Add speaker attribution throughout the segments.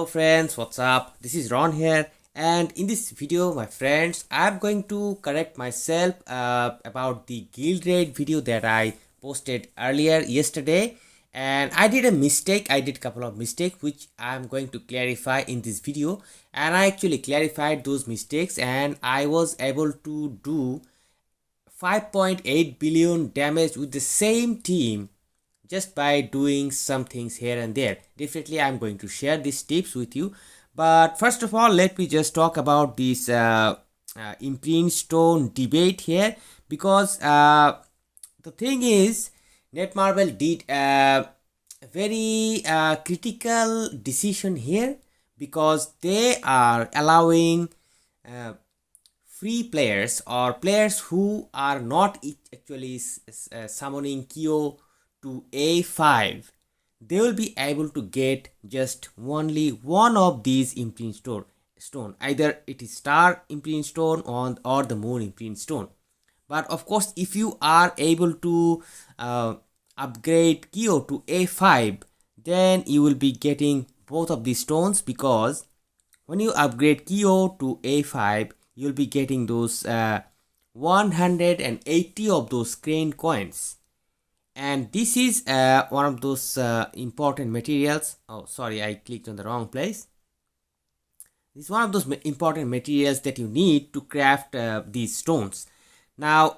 Speaker 1: Hello friends, what's up? This is Ron here, and in this video my friends I'm going to correct myself about the guild raid video that I posted earlier yesterday, and I did a mistake. I did a couple of mistakes which I'm going to clarify in this video, and I actually clarified those mistakes and I was able to do 5.8 billion damage with the same team just by doing some things here and there. Definitely I'm going to share these tips with you, but first of all let me just talk about this imprint stone debate here, because the thing is netmarble did a very critical decision here, because they are allowing free players or players who are not actually summoning Kyo to A5, they will be able to get just only one of these imprint stone. Either it is star imprint stone or the moon imprint stone. But of course, if you are able to upgrade Kyo to A5, then you will be getting both of these stones, because when you upgrade Kyo to A5, you'll be getting those 180 of those crane coins. And this is one of those important materials. Oh, sorry, I clicked on the wrong place. This is one of those important materials that you need to craft these stones. Now,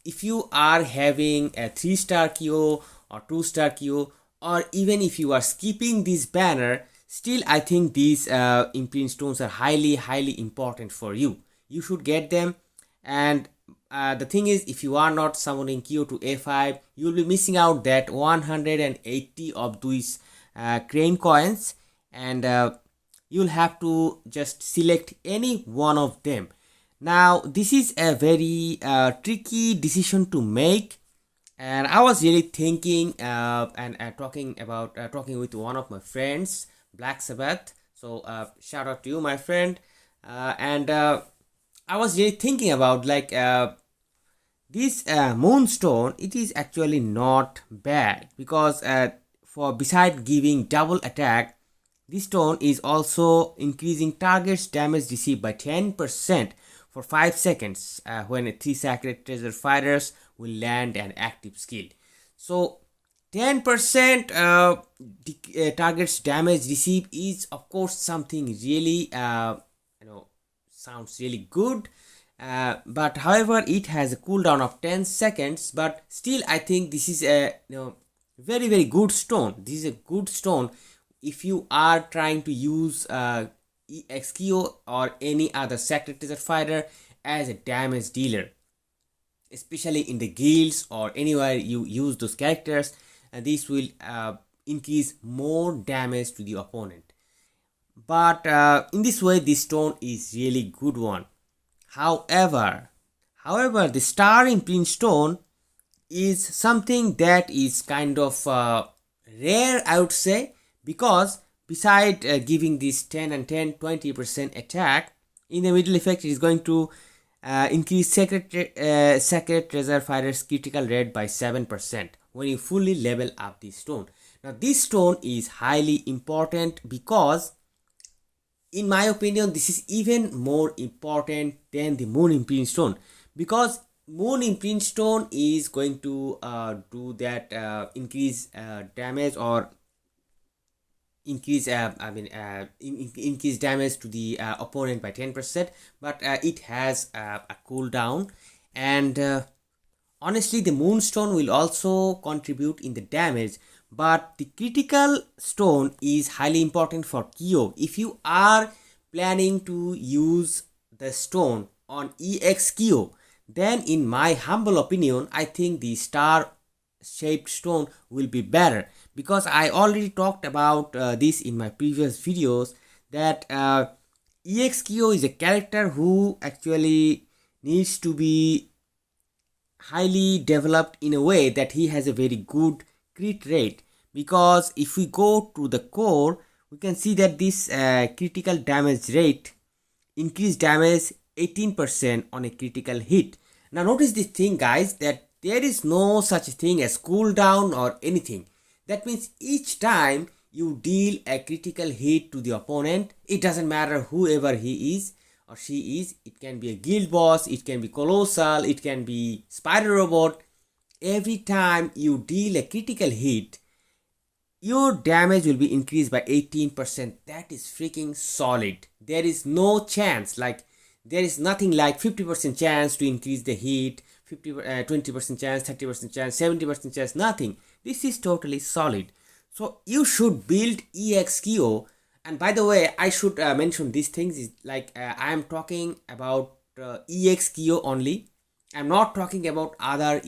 Speaker 1: if you are having a 3-star Kyo or 2-star Kyo, or even if you are skipping this banner, still I think these imprint stones are highly important for you. You should get them. And the thing is, if you are not summoning Kyo to A5, you will be missing out that 180 of these crane coins, and you'll have to just select any one of them. Now, this is a very tricky decision to make, and I was really thinking and talking with one of my friends, Black Sabbath. So shout out to you, my friend. And I was really thinking about this moonstone. It is actually not bad, because for beside giving double attack, this stone is also increasing target's damage received by 10% for 5 seconds when 3 sacred treasure fighters will land an active skill. So 10% target's damage received is of course something really sounds really good. But however, it has a cooldown of 10 seconds, but still I think this is a very good stone. This is a good stone if you are trying to use EX Kyo or any other sacred treasure fighter as a damage dealer, especially in the guilds or anywhere you use those characters, and this will increase more damage to the opponent. But in this way, this stone is really good one. However, the star imprint stone is something that is kind of rare, I would say, because beside giving this 10 and 10 20% attack, in the middle effect it is going to increase sacred treasure fighters critical rate by 7% when you fully level up this stone. Now this stone is highly important, because in my opinion, this is even more important than the moon imprint stone, because moon imprint stone is going to do that increase damage, or increase increase damage to the opponent by 10%, but it has a cooldown, and honestly the moonstone will also contribute in the damage. But the critical stone is highly important for Kyo. If you are planning to use the stone on EX Kyo, then in my humble opinion, I think the star shaped stone will be better, because I already talked about this in my previous videos, that EX Kyo is a character who actually needs to be highly developed in a way that he has a very good crit rate, because if we go to the core, we can see that this critical damage rate increased damage 18% on a critical hit. Now notice this thing, guys, that there is no such thing as cooldown or anything. That means each time you deal a critical hit to the opponent. It doesn't matter whoever he is or she is. It can be a guild boss, it can be colossal, it can be spider robot. Every time you deal a critical hit, your damage will be increased by 18%. That is freaking solid. There is no chance, like there is nothing like 50% chance to increase the hit, 20% chance, 30% chance, 70% chance, nothing. This is totally solid. So you should build EX Kyo. And by the way, I should mention these things is like I am talking about EX Kyo only. I'm not talking about other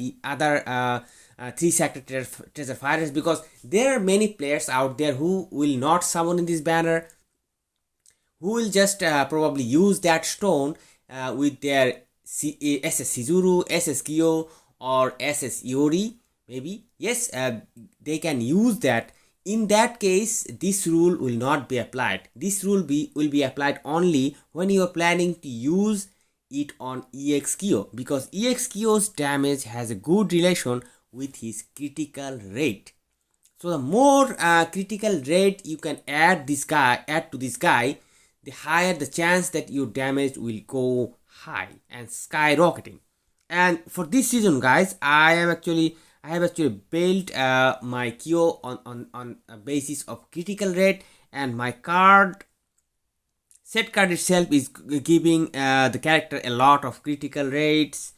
Speaker 1: 3-sector treasure fighters, because there are many players out there who will not summon in this banner, who will just probably use that stone with their SS Shizuru, SS Kyo, or SS Iori, maybe. Yes, they can use that. In that case, this rule will not be applied. This rule will be applied only when you are planning to use it on EX Kyo, because EX Kyo's damage has a good relation with his critical rate. So the more critical rate you can add to this guy, the higher the chance that your damage will go high and skyrocketing. And for this reason, guys, I have actually built my Kyo on a basis of critical rate, and my set card itself is giving the character a lot of critical rates.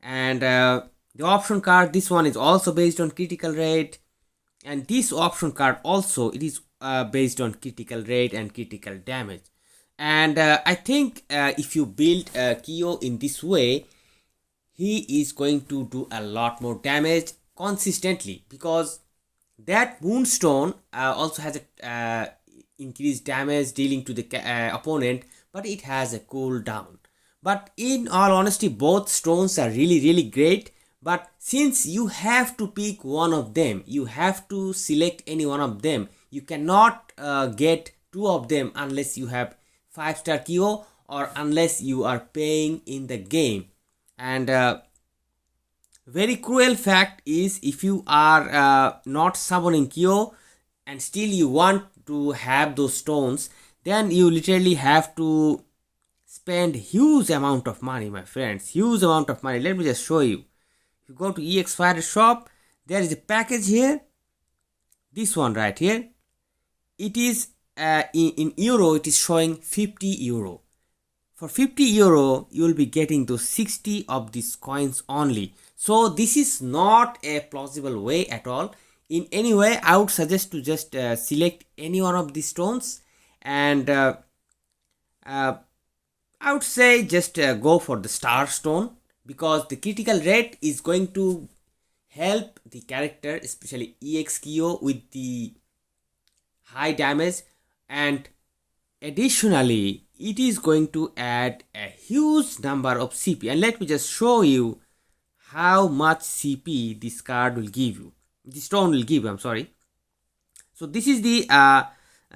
Speaker 1: And the option card, this one is also based on critical rate, and this option card also, it is based on critical rate and critical damage. And I think if you build Kyo in this way, he is going to do a lot more damage consistently, because that moonstone also has a increased damage dealing to the opponent, but it has a cooldown. But in all honesty, both stones are really great. But since you have to pick one of them, you have to select any one of them. You cannot get two of them unless you have 5-star Kyo, or unless you are paying in the game. And very cruel fact is, if you are not summoning Kyo and still you want to have those stones, then you literally have to spend huge amount of money, my friends, huge amount of money. Let me just show you. If you go to EX Fighter shop, there is a package here, this one right here. It is in euro, it is showing 50 euro. For 50 euro, you will be getting those 60 of these coins only. So this is not a plausible way at all. In any way, I would suggest to just select any one of these stones, and I would say just go for the star stone, because the critical rate is going to help the character, especially EX Kyo, with the high damage, and additionally it is going to add a huge number of CP. And let me just show you how much CP this card will give you, the stone will give you, I'm sorry. So this is the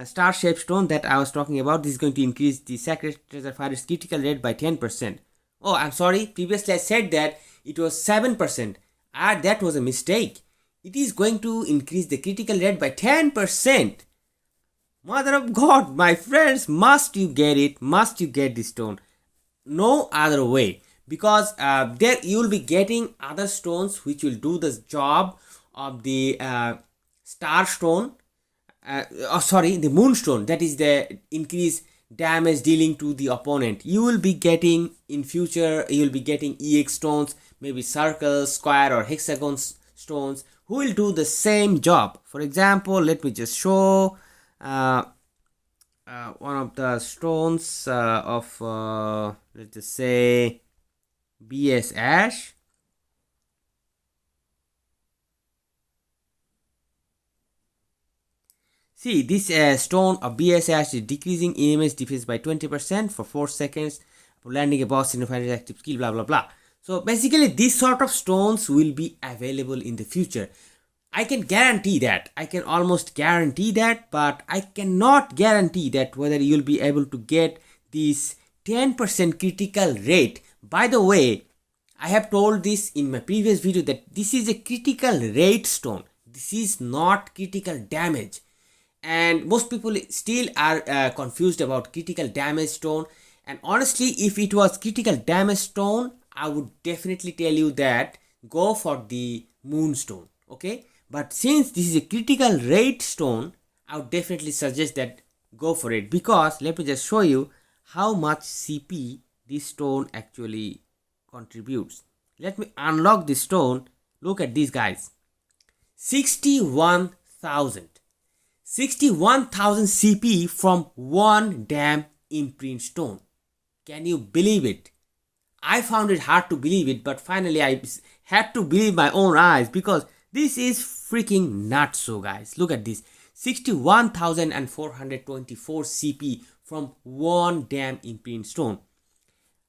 Speaker 1: star shaped stone that I was talking about. This is going to increase the Sacred Treasure Fighter's critical rate by 10%. Oh, I'm sorry, previously I said that it was 7%. That was a mistake. It is going to increase the critical rate by 10%. Mother of God, my friends, must you get it, must you get this stone. No other way, because there you will be getting other stones which will do the job of the star stone, the moonstone, that is the increase damage dealing to the opponent. You will be getting in future, you will be getting EX stones, maybe circle, square, or hexagon stones, who will do the same job. For example, let me just show one of the stones of let's just say BS Ash. See, this stone of BS Ash is decreasing EMS defense by 20% for 4 seconds for landing a boss in a fighter's active skill, blah blah blah. So basically, this sort of stones will be available in the future. I can guarantee that. I can almost guarantee that, but I cannot guarantee that whether you'll be able to get this 10% critical rate. By the way, I have told this in my previous video that this is a critical rate stone. This is not critical damage. and most people still are confused about critical damage stone. And honestly, if it was critical damage stone, I would definitely tell you that go for the moonstone. Okay, but since this is a critical rate stone, I would definitely suggest that go for it, because let me just show you how much CP this stone actually contributes. Let me unlock this stone. Look at these guys. 61,000 CP from one damn imprint stone. Can you believe it? I found it hard to believe it, but finally I had to believe my own eyes, because this is freaking nuts. So guys, look at this. 61,424 CP from one damn imprint stone.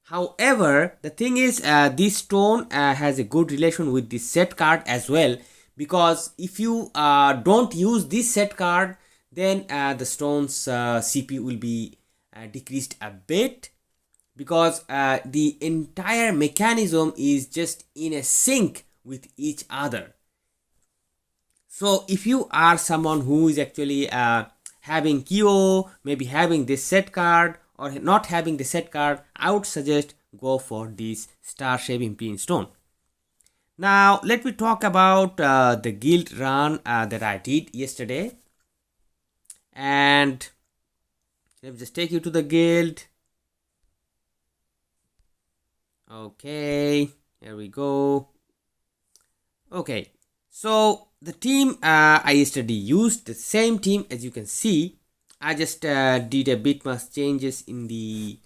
Speaker 1: However, the thing is, this stone has a good relation with this set card as well, because if you don't use this set card, then the stone's CP will be decreased a bit, because the entire mechanism is just in a sync with each other. So if you are someone who is actually having Kyo, maybe having this set card, or not having the set card, I would suggest go for this star shape imprint stone. Now let me talk about the guild run that I did yesterday, and let me just take you to the guild. Okay, here we go. Okay, so the team I yesterday used the same team. As you can see, I just did a bit much changes in the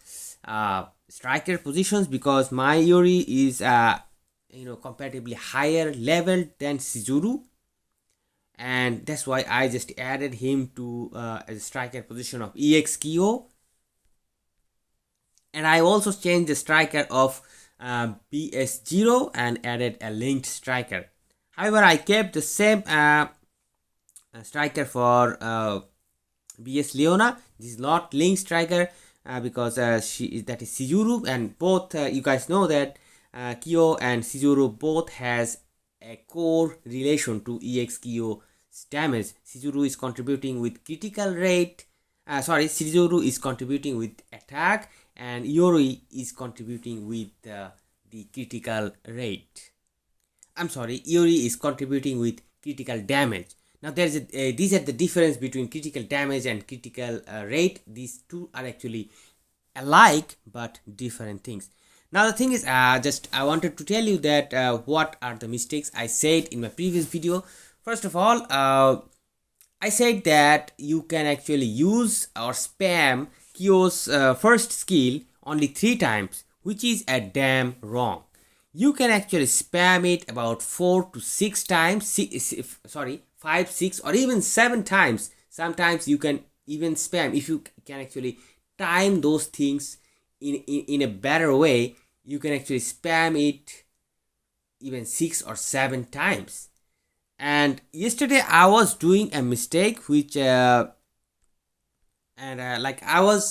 Speaker 1: striker positions, because my Yuri is comparatively higher level than Shizuru, and that's why I just added him to as a striker position of EX Kyo. And I also changed the striker of BS0 and added a linked striker. However, I kept the same striker for BS Leona. This is not linked striker because that is Shizuru, and both you guys know that Kyo and Shizuru both has a core relation to EX Kyo's damage. Shizuru is contributing with critical rate. Shizuru is contributing with attack, and Yuri is contributing with the critical rate. Yuri is contributing with critical damage. Now these are the difference between critical damage and critical rate. These two are actually alike but different things. Now the thing is, I wanted to tell you that what are the mistakes I said in my previous video. First of all, I said that you can actually use or spam Kyo's first skill only 3 times, which is a damn wrong. You can actually spam it about 4 to 6 times, 5, 6 or even 7 times. Sometimes you can even spam, if you can actually time those things in a better way, you can actually spam it even 6 or 7 times. And yesterday I was doing a mistake, which I was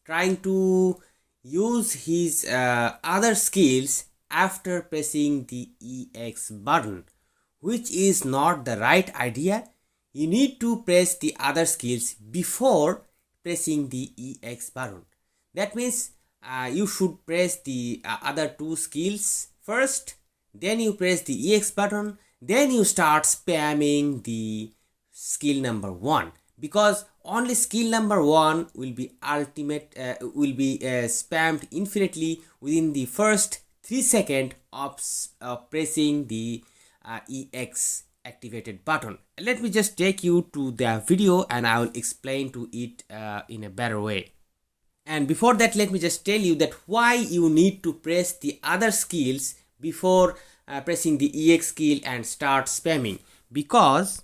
Speaker 1: trying to use his other skills after pressing the EX button, which is not the right idea. You need to press the other skills before pressing the EX button. That means you should press the other 2 skills first, then you press the EX button, then you start spamming the skill number 1, because only skill number 1 will be spammed infinitely within the first 3 seconds of pressing the EX activated button. Let me just take you to the video and I will explain to it in a better way. And before that, let me just tell you that why you need to press the other skills before pressing the EX skill and start spamming, because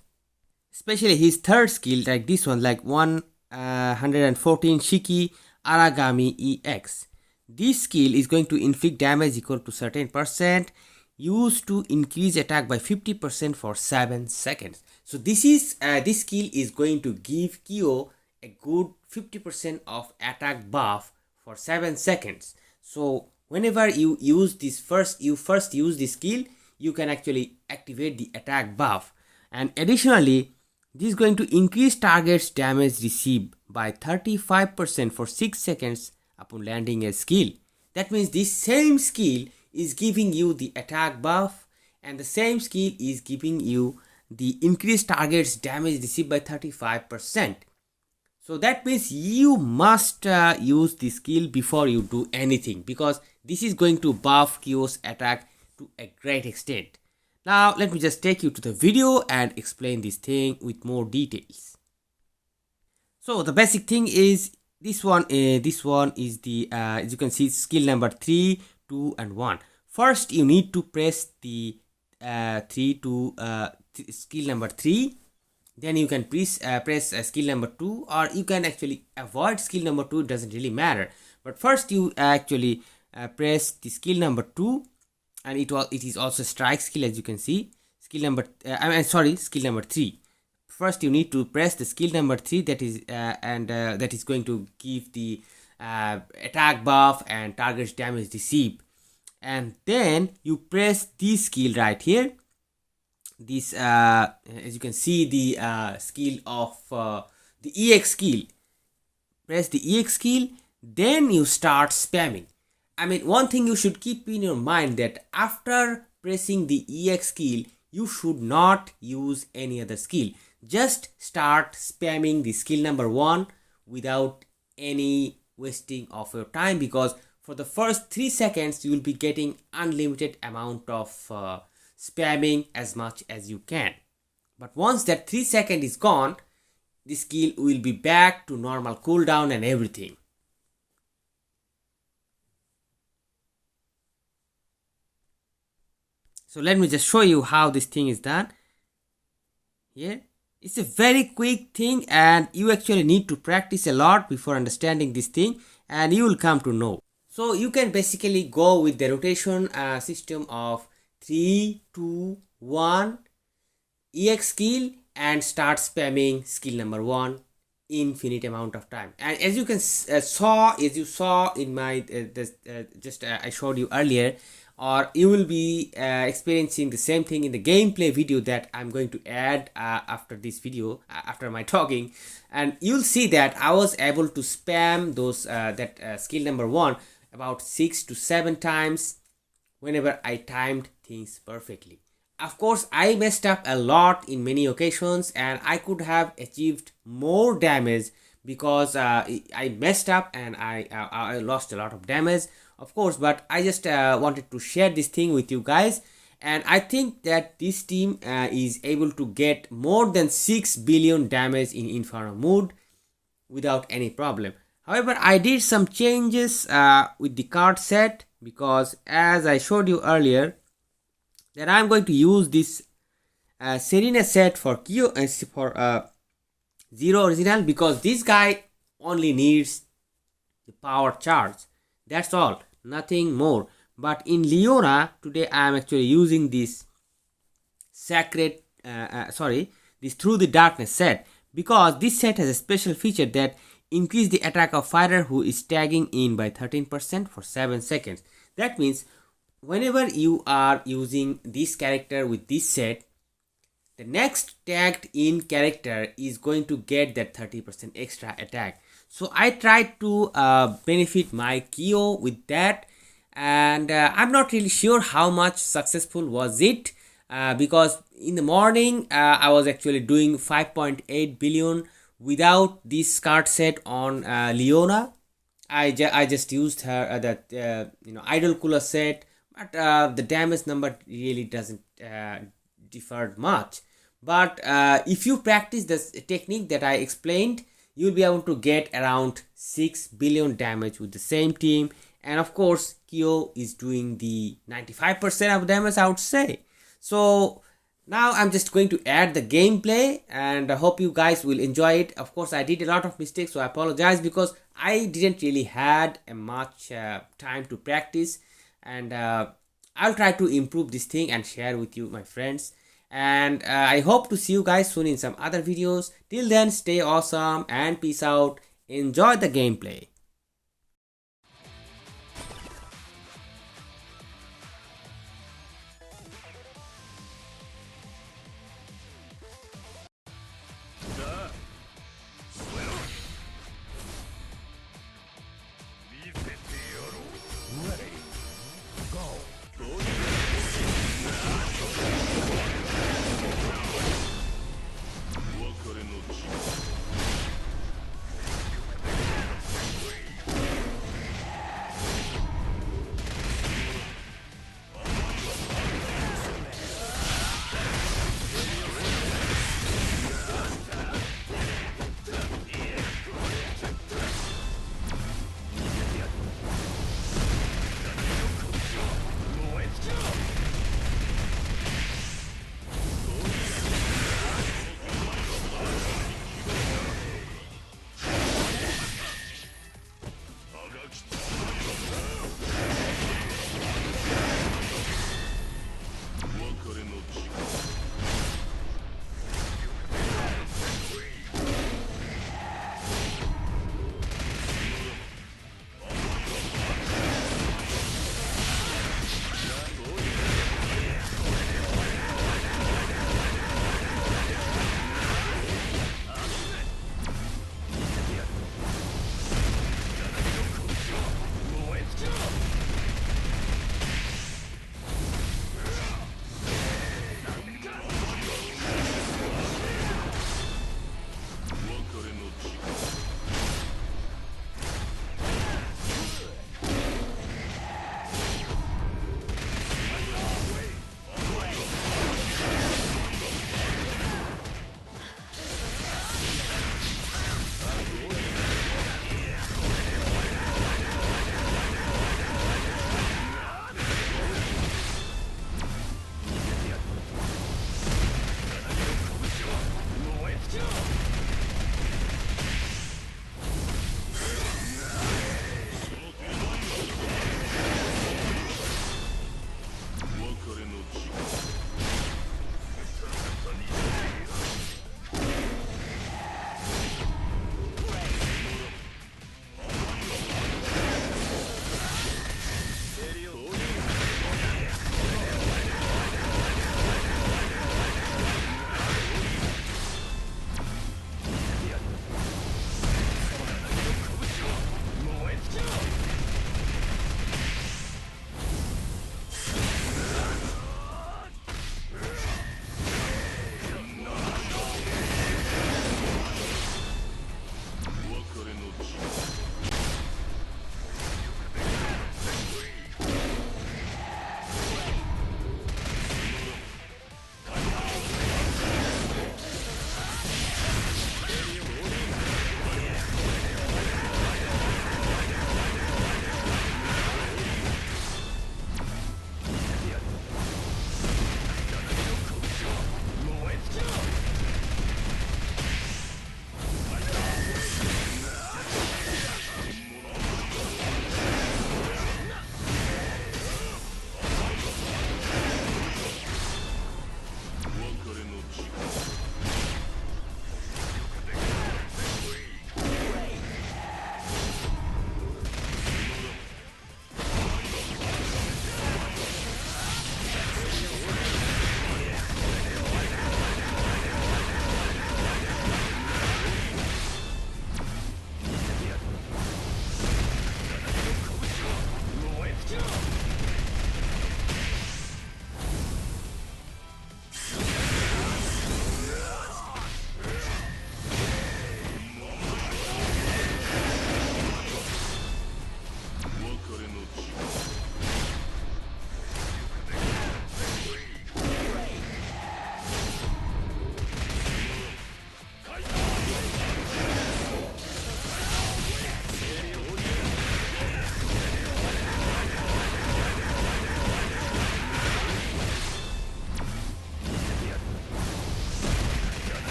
Speaker 1: especially his third skill, like this one, like 114 Shiki Aragami EX. This skill is going to inflict damage equal to certain percent, used to increase attack by 50% for 7 seconds. So this skill is going to give Kyo a good 50% of attack buff for 7 seconds. So whenever you use this first use this skill, you can actually activate the attack buff. And additionally, This is going to increase target's damage received by 35% for 6 seconds upon landing a skill. That means this same skill is giving you the attack buff, and the same skill is giving you the increased target's damage received by 35%. So that means you must use the skill before you do anything, because this is going to buff Kyo's attack to a great extent. Now let me just take you to the video and explain this thing with more details. So the basic thing is this one is the as you can see, skill number 3, 2 and 1. First you need to press the skill number 3. Then you can press skill number 2, or you can actually avoid skill number 2, it doesn't really matter. But first you actually press the skill number 2, and it is also strike skill, as you can see. Skill number skill number 3. First you need to press the skill number 3, that is that is going to give the attack buff and target damage received. And then you press this skill right here. This as you can see, the skill of the EX skill. Press the EX skill, then you start spamming. I mean, one thing you should keep in your mind, that after pressing the EX skill, you should not use any other skill. Just start spamming the skill number 1 without any wasting of your time, because for the first 3 seconds you will be getting unlimited amount of spamming as much as you can. But once that 3 seconds is gone, the skill will be back to normal cooldown and everything. So let me just show you how this thing is done. Here, it's a very quick thing, and you actually need to practice a lot before understanding this thing, and you will come to know. So you can basically go with the rotation system of 3, 2, 1 EX skill and start spamming skill number 1 infinite amount of time. And as you can saw in my I showed you earlier, or you will be experiencing the same thing in the gameplay video that I'm going to add after this video, after my talking, and you'll see that I was able to spam those skill number 1 about 6 to 7 times whenever I timed things perfectly. Of course, I messed up a lot in many occasions, and I could have achieved more damage because I messed up and I lost a lot of damage, of course. But I just wanted to share this thing with you guys, and I think that this team is able to get more than 6 billion damage in Inferno mode without any problem. However, I did some changes with the card set, because as I showed you earlier, that I'm going to use this Serena set for Kyo for Zero Original, because this guy only needs the power charge. That's all, nothing more. But in Leona today I am actually using this sacred this Through the Darkness set, because this set has a special feature that increase the attack of fighter who is tagging in by 13% for 7 seconds. That means whenever you are using this character with this set, the next tagged in character is going to get that 30% extra attack. So I tried to benefit my Kyo with that, and I'm not really sure how much successful was it, because in the morning I was actually doing 5.8 billion without this card set on Leona. I just used her that Idol Cooler set, but the damage number really doesn't differ much. But if you practice this technique that I explained, you'll be able to get around 6 billion damage with the same team. And of course, Kyo is doing the 95% of damage, I would say. So now I'm just going to add the gameplay, and I hope you guys will enjoy it. Of course, I did a lot of mistakes, so I apologize, because I didn't really had a much time to practice, and I'll try to improve this thing and share with you, my friends. And I hope to see you guys soon in some other videos. Till then, stay awesome and peace out. Enjoy the gameplay.